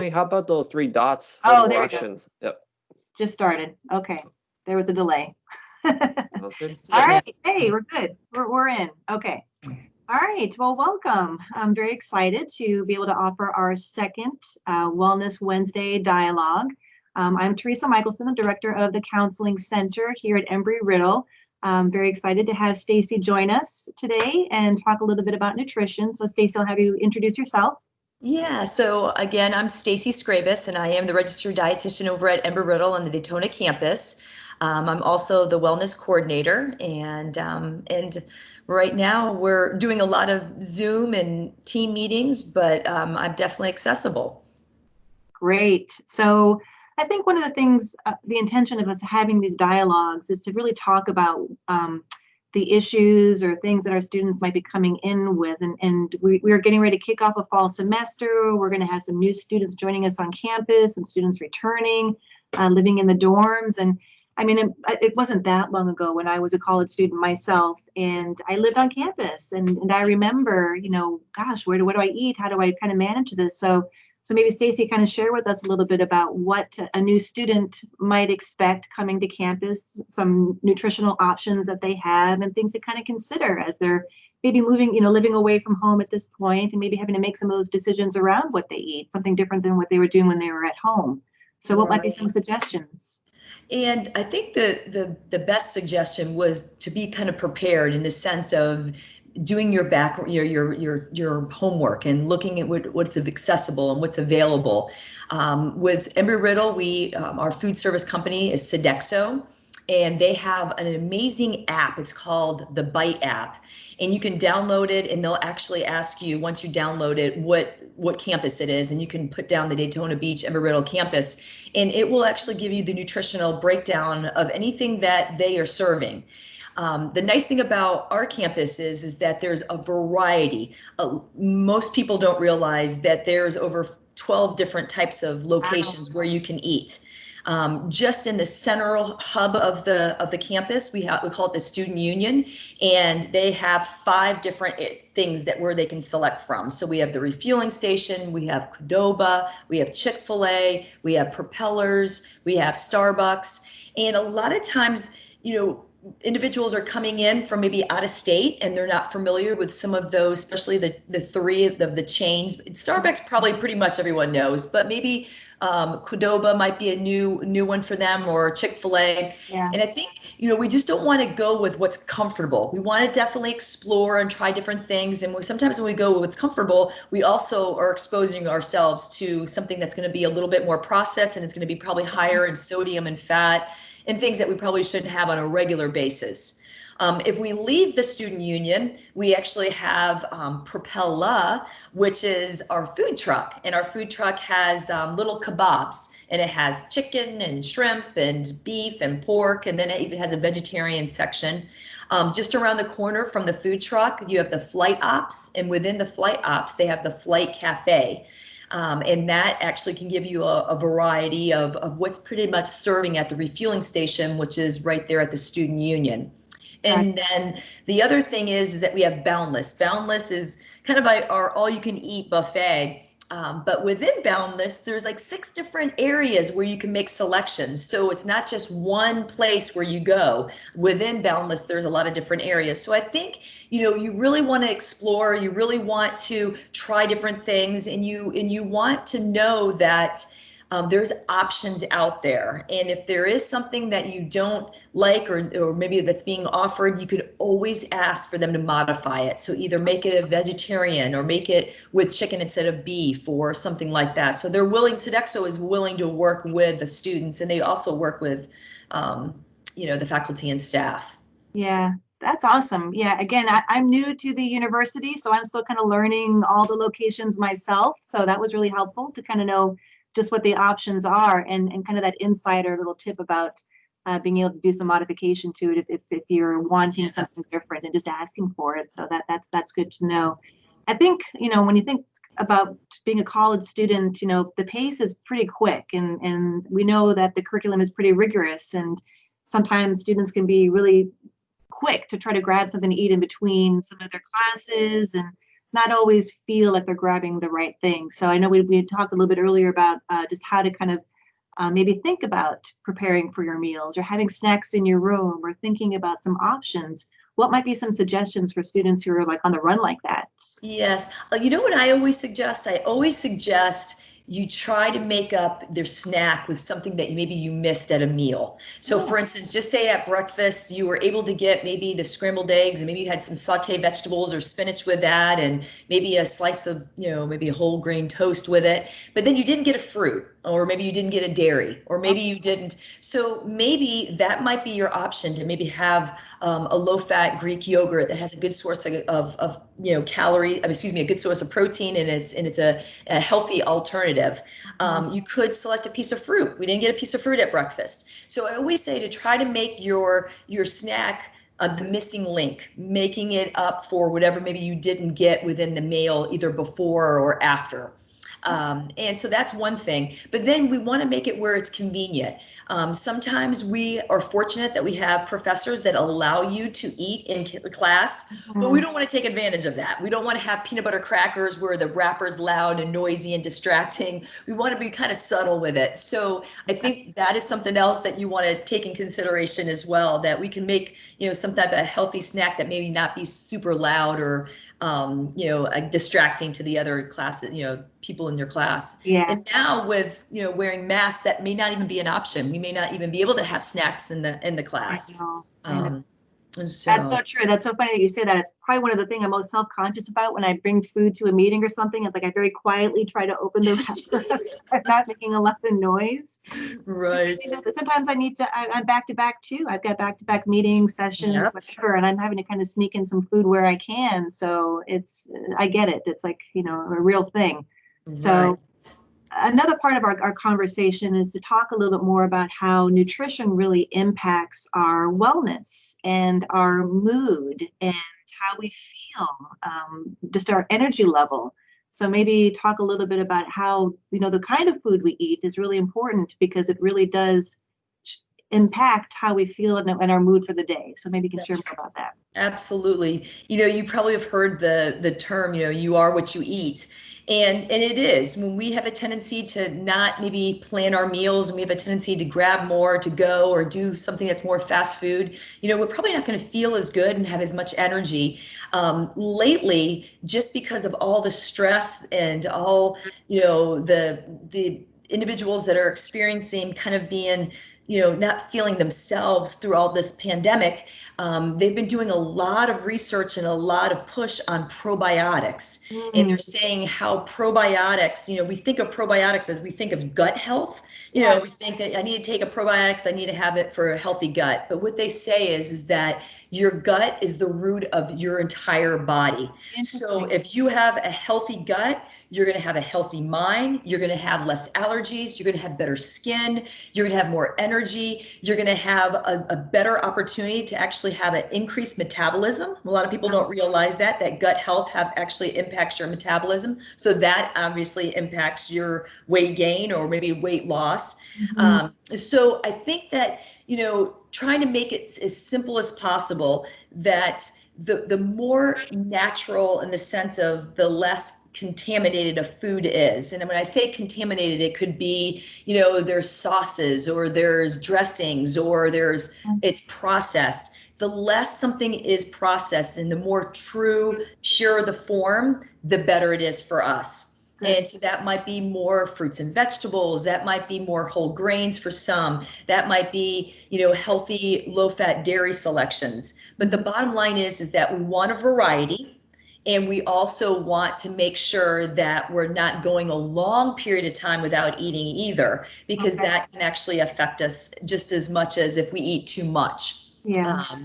Hey, how about those three dots for Oh, more there we go. actions? Yep, Just started. Okay. There was a delay. All sounds good. See it now. right. Hey, we're good. We're in. Okay. All right. Well, welcome. I'm very excited to be able to offer our second Wellness Wednesday dialogue. I'm Teresa Michaelson, the director of the Counseling Center here at Embry-Riddle. I'm very excited to have Stacey join us today and talk a little bit about nutrition. So Stacey, I'll have you introduce yourself. Yeah, so again, I'm Stacey Scrabis, and I am the registered dietitian over at Embry-Riddle on the Daytona campus. I'm also the wellness coordinator, and right now we're doing a lot of Zoom and team meetings, but I'm definitely accessible. Great. So I think one of the things, the intention of us having these dialogues is to really talk about the issues or things that our students might be coming in with. And we are getting ready to kick off a fall semester. We're going to have some new students joining us on campus and students returning, living in the dorms. And I mean, it wasn't that long ago when I was a college student myself, and I lived on campus. And I remember, gosh, what do I eat? How do I kind of manage this? So maybe Stacey, kind of share with us a little bit about what a new student might expect coming to campus, some nutritional options that they have and things to kind of consider as they're maybe moving, living away from home at this point and maybe having to make some of those decisions around what they eat, something different than what they were doing when they were at home. So what might be some suggestions? And I think the best suggestion was to be kind of prepared in the sense of doing your homework and looking at what's accessible and what's available. With Embry-Riddle, our food service company is Sodexo, and they have an amazing app. It's called the Bite app, and you can download it, and they'll actually ask you once you download it what campus it is, and you can put down the Daytona Beach Embry-Riddle campus, and it will actually give you the nutritional breakdown of anything that they are serving. The nice thing about our campus is that there's a variety. Most people don't realize that there's over 12 different types of locations where you can eat. Just in the central hub of the campus, we call it the Student Union, and they have 5 different things where they can select from. So we have the refueling station, we have Qdoba, we have Chick-fil-A, we have Propellers, we have Starbucks, and a lot of times, individuals are coming in from maybe out of state and they're not familiar with some of those, especially the 3 of the chains. Starbucks probably pretty much everyone knows, but maybe Qdoba might be a new one for them, or Chick-fil-A. Yeah. And I think, we just don't want to go with what's comfortable. We want to definitely explore and try different things. And sometimes when we go with what's comfortable, we also are exposing ourselves to something that's going to be a little bit more processed, and it's going to be probably higher in sodium and fat and things that we probably shouldn't have on a regular basis. If we leave the Student Union, we actually have Propella, which is our food truck. And our food truck has little kebabs, and it has chicken and shrimp and beef and pork, and then it even has a vegetarian section. Just around the corner from the food truck, you have the Flight Ops, and within the Flight Ops, they have the Flight Cafe. And that actually can give you a variety of what's pretty much serving at the refueling station, which is right there at the Student Union. And then the other thing is that we have Boundless. Boundless is kind of our all-you-can-eat buffet. But within Boundless, there's like 6 different areas where you can make selections. So it's not just one place where you go. Within Boundless, there's a lot of different areas. So I think, you really want to explore, you really want to try different things, and you want to know that there's options out there. And if there is something that you don't like, or maybe that's being offered, you could always ask for them to modify it. So either make it a vegetarian or make it with chicken instead of beef or something like that. So Sodexo is willing to work with the students, and they also work with, the faculty and staff. Yeah, that's awesome. Yeah, again, I'm new to the university, so I'm still kind of learning all the locations myself. So that was really helpful to kind of know just what the options are, and kind of that insider little tip about being able to do some modification to it if you're wanting something different and just asking for it. So that's good to know. I think, when you think about being a college student, the pace is pretty quick, and we know that the curriculum is pretty rigorous, and sometimes students can be really quick to try to grab something to eat in between some of their classes, and not always feel like they're grabbing the right thing. So I know we had talked a little bit earlier about just how to kind of maybe think about preparing for your meals or having snacks in your room or thinking about some options. What might be some suggestions for students who are like on the run like that? Yes. You know what I always suggest? I always suggest you try to make up their snack with something that maybe you missed at a meal. So for instance, just say at breakfast, you were able to get maybe the scrambled eggs and maybe you had some sauteed vegetables or spinach with that and maybe a slice of, maybe a whole grain toast with it, but then you didn't get a fruit or maybe you didn't get a dairy or maybe you didn't. So maybe that might be your option to maybe have a low-fat Greek yogurt that has a good source of calories, a good source of protein, and it's a healthy alternative. You could select a piece of fruit. We didn't get a piece of fruit at breakfast. So I always say to try to make your snack the missing link, making it up for whatever maybe you didn't get within the meal, either before or after. And so that's one thing, but then we want to make it where it's convenient. Sometimes we are fortunate that we have professors that allow you to eat in class, but we don't want to take advantage of that. We don't want to have peanut butter crackers where the wrapper's loud and noisy and distracting. We want to be kind of subtle with it. So I think that is something else that you want to take in consideration as well, that we can make, some type of healthy snack that maybe not be super loud or distracting to the other classes, people in your class. Yeah. And now with, wearing masks, that may not even be an option. We may not even be able to have snacks in the class. I know. So, That's so true. That's so funny that you say that. It's probably one of the things I'm most self-conscious about when I bring food to a meeting or something. It's like I very quietly try to open the wrapper so I'm not making a lot of noise. Right. Because, sometimes I need to, I'm back to back too. I've got back to back meeting sessions, whatever, and I'm having to kind of sneak in some food where I can. So I get it. It's like, a real thing. So another part of our conversation is to talk a little bit more about how nutrition really impacts our wellness and our mood and how we feel, just our energy level. So maybe talk a little bit about how, the kind of food we eat is really important because it really does impact how we feel and our mood for the day. So maybe you can share more about that. Absolutely. You probably have heard the term, you are what you eat. And it is when we have a tendency to not maybe plan our meals and we have a tendency to grab more to go or do something that's more fast food, we're probably not going to feel as good and have as much energy. Lately, just because of all the stress and all, the individuals that are experiencing kind of being, not feeling themselves through all this pandemic, they've been doing a lot of research and a lot of push on probiotics. And they're saying how probiotics, we think of probiotics as we think of gut health. We think that I need to take a probiotics, I need to have it for a healthy gut. But what they say is that your gut is the root of your entire body. So if you have a healthy gut, you're going to have a healthy mind, you're going to have less allergies, you're going to have better skin, you're going to have more energy, you're going to have a better opportunity to actually have an increased metabolism. A lot of people don't realize that gut health actually impacts your metabolism. So that obviously impacts your weight gain or maybe weight loss. So I think that, trying to make it as simple as possible, that the more natural in the sense of the less contaminated a food is. And when I say contaminated, it could be, there's sauces or there's dressings or it's processed. The less something is processed and the more true, pure the form, the better it is for us. And so that might be more fruits and vegetables. That might be more whole grains for some. That might be, healthy, low-fat dairy selections. But the bottom line is that we want a variety. And we also want to make sure that we're not going a long period of time without eating either, because that can actually affect us just as much as if we eat too much.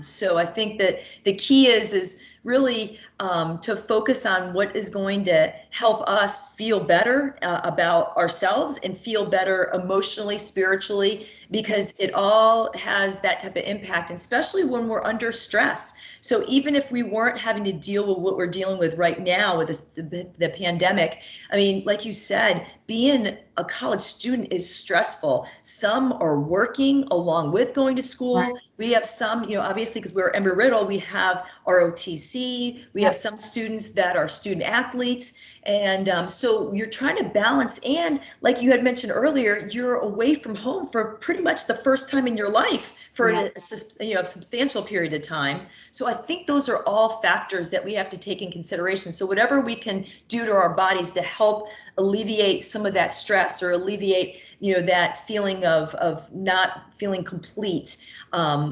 So I think that the key is really to focus on what is going to help us feel better about ourselves and feel better emotionally, spiritually, because it all has that type of impact, especially when we're under stress. So even if we weren't having to deal with what we're dealing with right now with the pandemic, I mean, like you said, being a college student is stressful. Some are working along with going to school. We have some, obviously, because we're Embry-Riddle, we have ROTC. We have some students that are student athletes. And so you're trying to balance, and like you had mentioned earlier, you're away from home for pretty much the first time in your life for a substantial period of time. So I think those are all factors that we have to take in consideration. So whatever we can do to our bodies to help alleviate some of that stress or alleviate, that feeling of not feeling complete,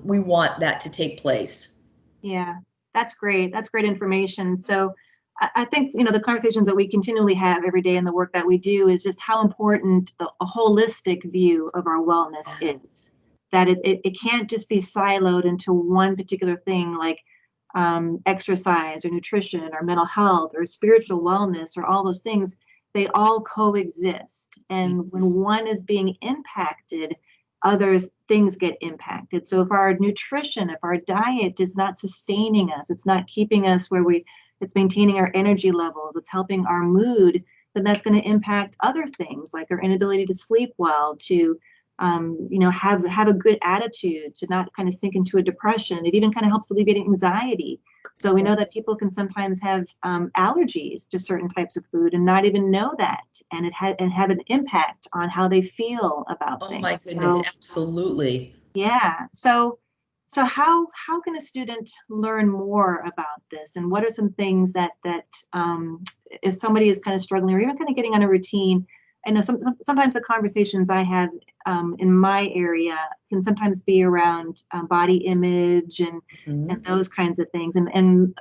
we want that to take place. Yeah, that's great. That's great information. So I think, the conversations that we continually have every day in the work that we do is just how important a holistic view of our wellness is. That it can't just be siloed into one particular thing like exercise or nutrition or mental health or spiritual wellness or all those things. They all coexist. And when one is being impacted, other things get impacted. So if our nutrition, if our diet is not sustaining us, it's not keeping us where it's maintaining our energy levels, it's helping our mood, then that's going to impact other things like our inability to sleep well, to have a good attitude, to not kind of sink into a depression. It even kind of helps alleviate anxiety. So we know that people can sometimes have allergies to certain types of food and not even know that, and have an impact on how they feel about things. Oh my goodness, absolutely. Yeah. So how can a student learn more about this, and what are some things that if somebody is kind of struggling or even kind of getting on a routine? I know sometimes the conversations I have in my area can sometimes be around body image and those kinds of things. And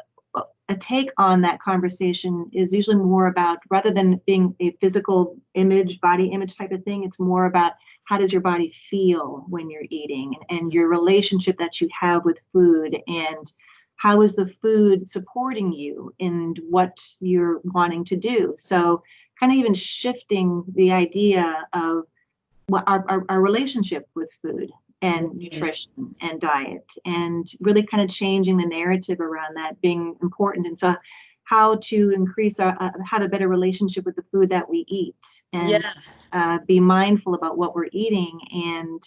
a take on that conversation is usually more about, rather than being a physical image, body image type of thing, it's more about how does your body feel when you're eating, and your relationship that you have with food, and how is the food supporting you in what you're wanting to do. So kind of even shifting the idea of what our relationship with food and nutrition and diet, and really kind of changing the narrative around that being important. And so how to increase have a better relationship with the food that we eat, and be mindful about what we're eating, and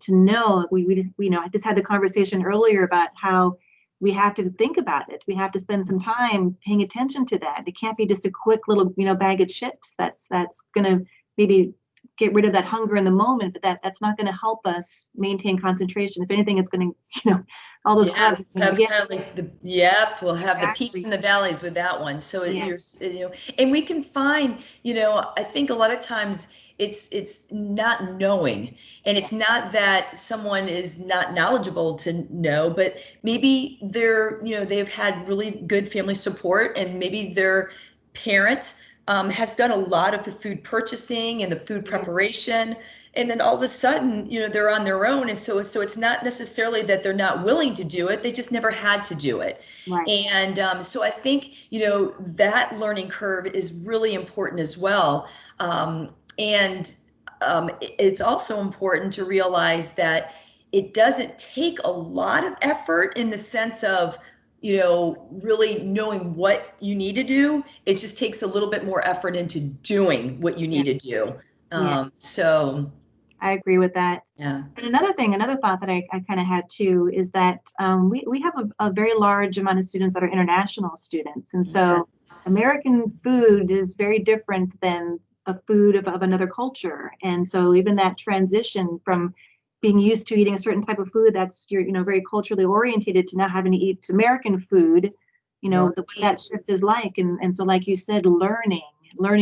to know I just had the conversation earlier about how we have to think about it. We have to spend some time paying attention to that. It can't be just a quick little, bag of chips that's going to maybe get rid of that hunger in the moment, but that's not going to help us maintain concentration. If anything, it's going to, all those carbs. We'll have the peaks and the valleys with that one. So and we can find, I think a lot of times it's not knowing, and it's not that someone is not knowledgeable to know, but maybe they've had really good family support, and maybe their parent has done a lot of the food purchasing and the food preparation, and then all of a sudden, they're on their own, and so it's not necessarily that they're not willing to do it; they just never had to do it. Right. And so I think that learning curve is really important as well. And it's also important to realize that it doesn't take a lot of effort in the sense of, really knowing what you need to do. It just takes a little bit more effort into doing what you need to do. So I agree with that. Yeah. And another thought that I kind of had too, is that we have a very large amount of students that are international students. And so American food is very different than a food of another culture. And so even that transition from being used to eating a certain type of food that's very culturally orientated to now having to eat American food, what that shift is like. And so, like you said, learning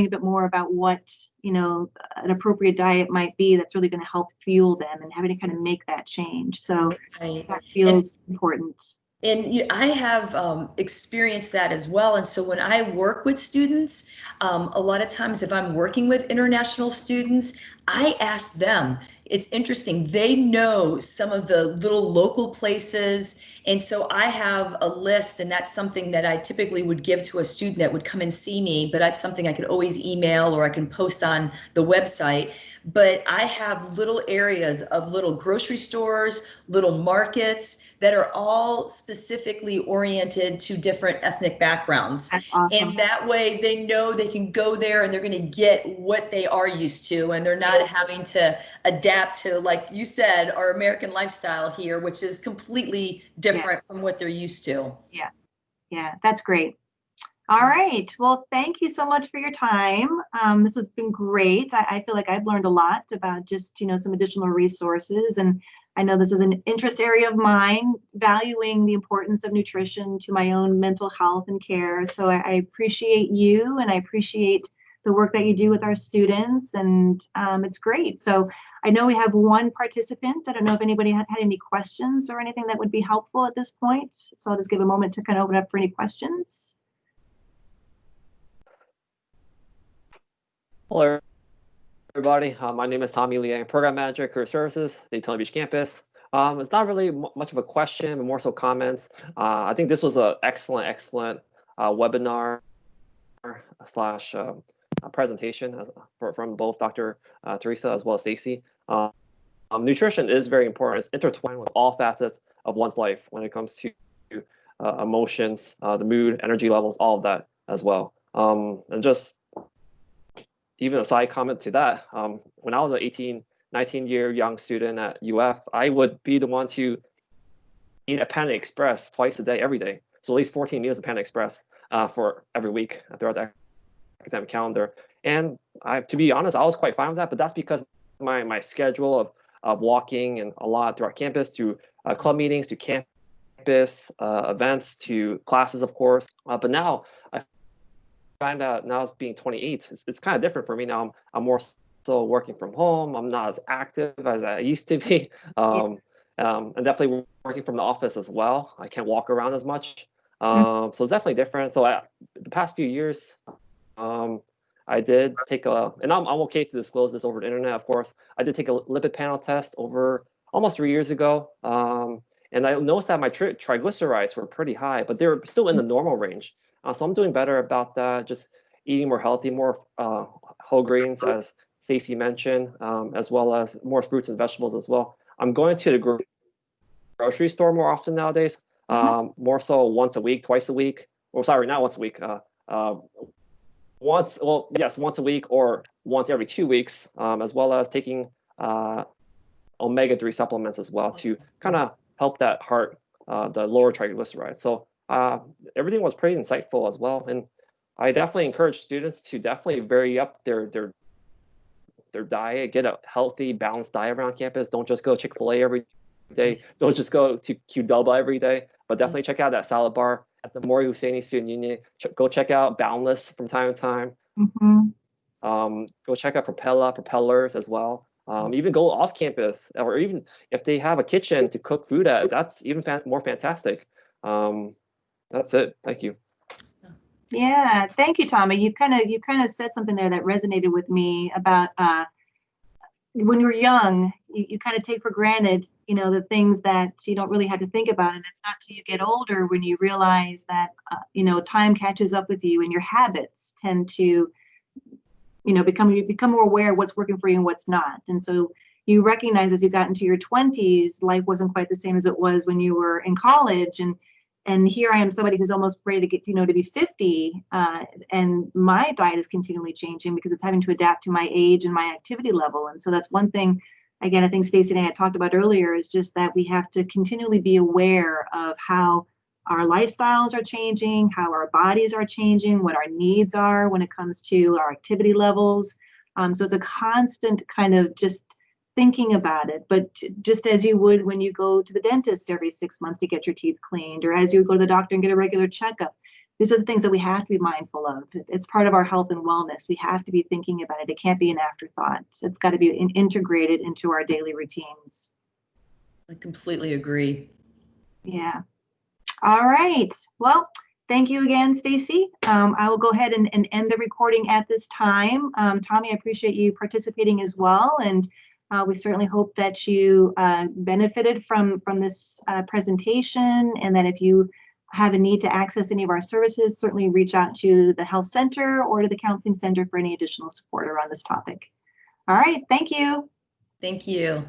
a bit more about what, an appropriate diet might be that's really going to help fuel them, and having to kind of make that change. So that feels important. And I have experienced that as well. And so when I work with students, a lot of times if I'm working with international students, I ask them. It's interesting. They know some of the little local places. And so I have a list, and that's something that I typically would give to a student that would come and see me, but that's something I could always email or I can post on the website. But I have little areas of little grocery stores, little markets that are all specifically oriented to different ethnic backgrounds. That's awesome. And that way they know they can go there and they're going to get what they are used to, and they're not having to adapt adapt to, like you said, our American lifestyle here, which is completely different from what they're used to. Yeah. Yeah, that's great. All right. Well, thank you so much for your time. This has been great. I feel like I've learned a lot about just, some additional resources. And I know this is an interest area of mine, valuing the importance of nutrition to my own mental health and care. So I appreciate you, and I appreciate the work that you do with our students. And it's great. So I know we have one participant. I don't know if anybody had any questions or anything that would be helpful at this point. So I'll just give a moment to kind of open up for any questions. Hello, everybody. My name is Tommy Liang, Program Manager, Career Services, Daytona Beach Campus. It's not really much of a question, but more so comments. I think this was an excellent webinar slash presentation from both Dr. Teresa as well as Stacey. Nutrition is very important. It's intertwined with all facets of one's life when it comes to emotions, the mood, energy levels, all of that as well. And just even a side comment to that, when I was an 18, 19-year young student at UF, I would be the one to eat a Panda Express twice a day, every day. So at least 14 meals of Panda Express for every week throughout the academic calendar. And to be honest, I was quite fine with that, but that's because my schedule of walking and a lot throughout campus, to club meetings, to campus events, to classes, of course. But now I find out, now as being 28, it's kind of different for me now. I'm more so working from home. I'm not as active as I used to be. And definitely working from the office as well. I can't walk around as much. So it's definitely different. So the past few years, I did take and I'm okay to disclose this over the internet, of course. I did take a lipid panel test over almost 3 years ago. And I noticed that my triglycerides were pretty high, but they were still in the normal range. So I'm doing better about that, just eating more healthy, more whole grains, as Stacey mentioned, as well as more fruits and vegetables as well. I'm going to the grocery store more often nowadays, more so once a week, twice a week. Well, sorry, not once a week. Once a week or once every 2 weeks, as well as taking omega-3 supplements as well to kind of help that heart, the lower triglycerides. So everything was pretty insightful as well. And I definitely encourage students to definitely vary up their diet, get a healthy, balanced diet around campus. Don't just go Chick-fil-A every day. Don't just go to Qdoba every day, but definitely check out that salad bar at the Maury Husseini Student Union. Go check out Boundless from time to time. Go check out Propellers as well. Even go off campus, or even if they have a kitchen to cook food at, that's even more fantastic. That's it. Thank you. Yeah, thank you, Tommy. You kind of said something there that resonated with me about when you're young, you kind of take for granted, the things that you don't really have to think about. And it's not till you get older when you realize that, time catches up with you and your habits tend to, become more aware of what's working for you and what's not. And so you recognize as you got into your 20s, life wasn't quite the same as it was when you were in college. And here I am, somebody who's almost ready to get, to be 50, and my diet is continually changing because it's having to adapt to my age and my activity level. And so that's one thing, again, I think Stacey and I had talked about earlier, is just that we have to continually be aware of how our lifestyles are changing, how our bodies are changing, what our needs are when it comes to our activity levels. So it's a constant kind of just thinking about it, but just as you would when you go to the dentist every 6 months to get your teeth cleaned, or as you go to the doctor and get a regular checkup. These are the things that we have to be mindful of. It's part of our health and wellness. We have to be thinking about it. It can't be an afterthought. It's got to be integrated into our daily routines. I completely agree. Yeah. All right. Well, thank you again, Stacey. I will go ahead and end the recording at this time. Tommy, I appreciate you participating as well. And we certainly hope that you benefited from this presentation, and that if you have a need to access any of our services, certainly reach out to the Health Center or to the Counseling Center for any additional support around this topic. All right, thank you. Thank you.